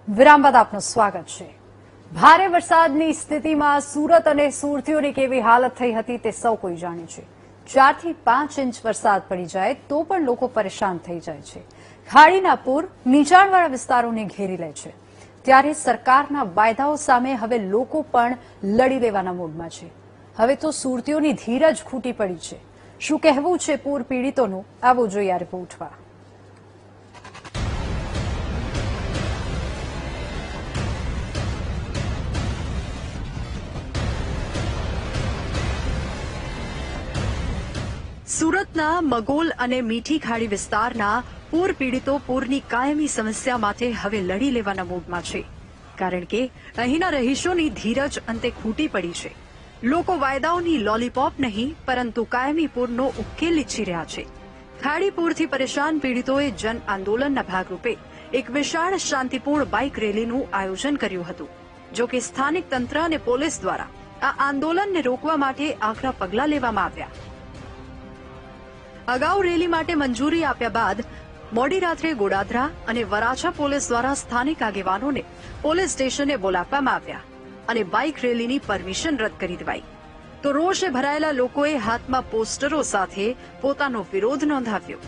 વિરામ બાદ આપનું સ્વાગત છે। ભારે વરસાદની સ્થિતિમાં સુરત અને સુરતીઓની કેવી હાલત થઈ હતી તે સૌ કોઈ જાણે છે। 4 થી 5 ઇંચ વરસાદ પડી જાય તો પણ લોકો પરેશાન થઈ જાય છે। ખાડીના પૂર નીચાણવાળા વિસ્તારોને ઘેરી લે છે। ત્યારે સરકારના વાયદાઓ સામે હવે લોકો પણ લડી લેવાના મૂડમાં છે। હવે તો સુરતીઓની ધીરજ ખૂટી પડી છે। શું કહેવું છે પૂર પીડિતોનું, આવો જોઈએ આ રિપોર્ટમાં। સુરતના મગોલ અને મીઠી ખાડી વિસ્તારના પૂર પીડિતો પૂરની કાયમી સમસ્યા માટે હવે લડી લેવાના મૂડમાં છે, કારણ કે અહીંના રહીશોની ધીરજ અંતે ખૂટી પડી છે। લોકો વાયદાઓની લોલીપોપ નહીં પરંતુ કાયમી પૂરનો ઉકેલ ઈચ્છી રહ્યા છે। ખાડી પૂરથી પરેશાન પીડિતોએ જન આંદોલનના ભાગરૂપે એક વિશાળ શાંતિપૂર્ણ બાઇક રેલીનું આયોજન કર્યું હતું। જો કે સ્થાનિક તંત્ર અને પોલીસ દ્વારા આ આંદોલનને રોકવા માટે આકરા પગલાં લેવામાં આવ્યા। અગાઉ રેલી માટે મંજૂરી આપ્યા બાદ મોડી રાત્રે ગોડાદરા અને વરાછા પોલીસ દ્વારા સ્થાનિક આગેવાનોને પોલીસ સ્ટેશને બોલાવવામાં આવ્યા અને બાઇક રેલીની પરમિશન રદ કરી દેવાઈ। તો રોષે ભરાયેલા લોકોએ હાથમાં પોસ્ટરો સાથે પોતાનો વિરોધ નોંધાવ્યો।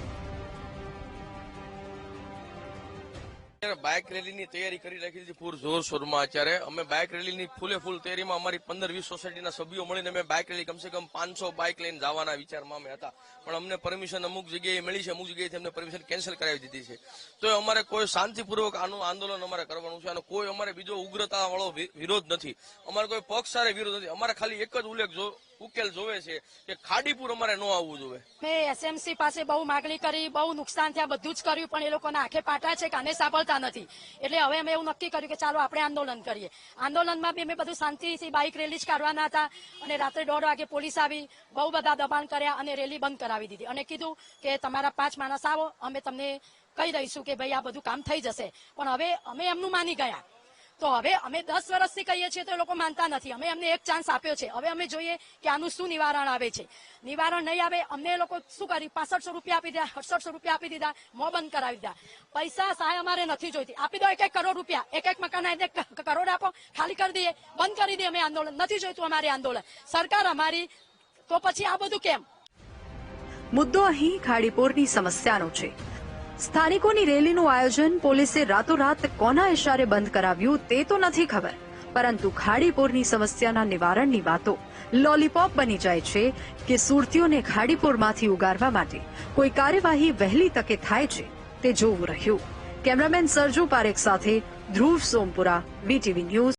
બાઇક રેલીની તૈયારી કરી રાખી હતી પૂર જોરશોરમાં। અત્યારે અમે બાઇક રેલીની ફૂલે ફૂલ તૈયારીમાં અમારી 15-20 સોસાયટીના સભ્યો મળીને અમે બાઇક રેલી કમસે કમ 500 બાઇક લઈને જવાના વિચારમાં અમે હતા, પણ અમને પરમિશન અમુક જગ્યાએ મળી છે, અમુક જગ્યાએથી અમને પરમિશન કેન્સલ કરાવી દીધી છે। તો અમારે કોઈ શાંતિપૂર્વક આનું આંદોલન અમારે કરવાનું છે અને કોઈ અમારે બીજો ઉગ્રતા વાળો વિરોધ નથી। અમારે કોઈ પક્ષ સારે વિરોધ નથી। અમારે ખાલી એક જ ઉકેલ જોવે છે કે ખાડીપુર અમારે ન આવવું જોઈએ। મેં એસએમસી પાસે બહુ માગણી કરી, બહુ નુકસાન થયા, બધું જ કર્યું, પણ એ લોકોના આંખે પાટા છે, કાને સાંભળતા નથી। એટલે હવે અમે એવું નક્કી કર્યું કે ચાલો આપણે આંદોલન કરીએ। આંદોલનમાં બી અમે બધું શાંતિથી બાઇક રેલી જ કાઢવાના હતા અને રાત્રે 1:30 વાગે પોલીસ આવી, બહુ બધા દબાણ કર્યા અને રેલી બંધ કરાવી દીધી અને કીધું કે તમારા 5 માણસ આવો, અમે તમને કહી દઈશું કે ભાઈ આ બધું કામ થઈ જશે। પણ હવે અમે એમનું માની ગયા। તો હવે અમે 10 વર્ષથી કહીએ છીએ તો એ લોકો માનતા નથી। અમે એમને એક ચાન્સ આપ્યો છે, હવે અમે જોઈએ કે આનું શું નિવારણ આવે છે। નિવારણ નહીં આવે, અમને એ લોકો શું કર્યું, 6500 રૂપિયા આપી દીધા, 6800 રૂપિયા આપી દીધા, મોં બંધ કરાવી દીધા। પૈસા સહાય અમારે નથી જોઈતી, આપી દો 1-1 કરોડ રૂપિયા, એક મકાન 1 કરોડ આપો, ખાલી કરી દઈએ, બંધ કરી દઈએ। અમે આંદોલન નથી જોઈતું, અમારે આંદોલન સરકાર અમારી, તો પછી આ બધું કેમ? મુદ્દો અહીં ખાડીપુરની સમસ્યાનો છે। સ્થાનિકોની રેલીનું આયોજન પોલીસે રાતોરાત કોના ઇશારે બંધ કરાવ્યું તે તો નથી ખબર, પરંતુ ખાડીપુરની સમસ્યાના નિવારણની વાતો લોલીપોપ બની જાય છે કે સુરતીઓને ખાડીપુરમાંથી ઉગારવા માટે કોઈ કાર્યવાહી વહેલી તકે થાય છે તે જોવું રહ્યું। કેમેરામેન સરજુ પારેખ સાથે ધ્રુવ સોમપુરા, વીટીવી ન્યૂઝ।